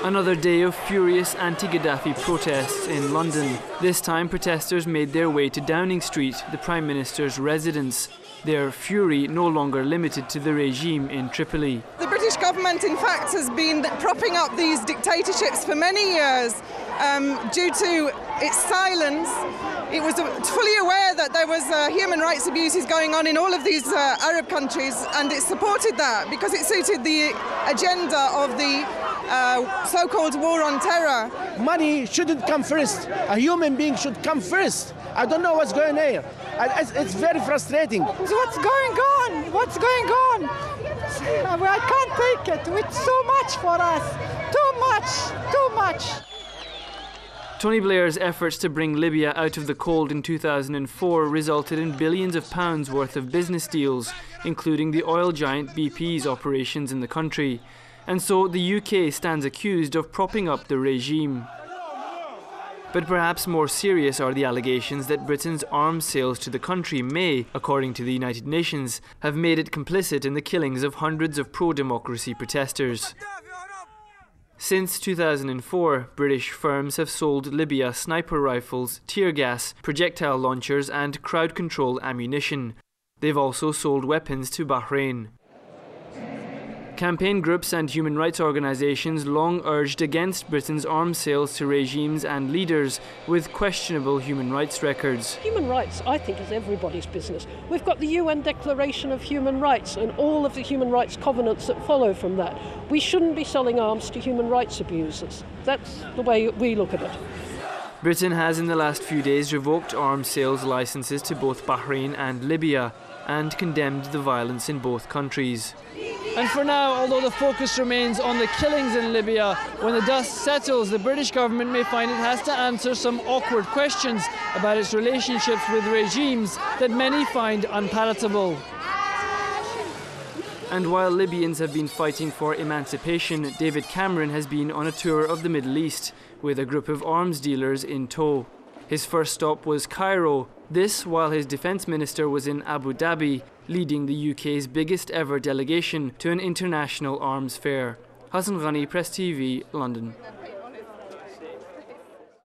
Another day of furious anti-Gaddafi protests in London. This time protesters made their way to Downing Street, the Prime Minister's residence. Their fury no longer limited to the regime in Tripoli. The British government, in fact, has been propping up these dictatorships for many years due to its silence. It was fully aware that there was human rights abuses going on in all of these Arab countries, and it supported that because it suited the agenda of the so-called war on terror. Money shouldn't come first. A human being should come first. I don't know what's going on here. It's very frustrating. What's going on? What's going on? I can't take it. It's too much for us. Too much. Too much. Tony Blair's efforts to bring Libya out of the cold in 2004 resulted in billions of pounds worth of business deals, including the oil giant BP's operations in the country. And so the UK stands accused of propping up the regime. But perhaps more serious are the allegations that Britain's arms sales to the country may, according to the United Nations, have made it complicit in the killings of hundreds of pro-democracy protesters. Since 2004, British firms have sold Libya sniper rifles, tear gas, projectile launchers and crowd control ammunition. They've also sold weapons to Bahrain. Campaign groups and human rights organisations long urged against Britain's arms sales to regimes and leaders with questionable human rights records. Human rights, I think, is everybody's business. We've got the UN Declaration of Human Rights and all of the human rights covenants that follow from that. We shouldn't be selling arms to human rights abusers. That's the way we look at it. Britain has in the last few days revoked arms sales licences to both Bahrain and Libya and condemned the violence in both countries. And for now, although the focus remains on the killings in Libya, when the dust settles, the British government may find it has to answer some awkward questions about its relationships with regimes that many find unpalatable. And while Libyans have been fighting for emancipation, David Cameron has been on a tour of the Middle East with a group of arms dealers in tow. His first stop was Cairo, this while his defence minister was in Abu Dhabi, leading the UK's biggest ever delegation to an international arms fair. Hassan Ghani, Press TV, London.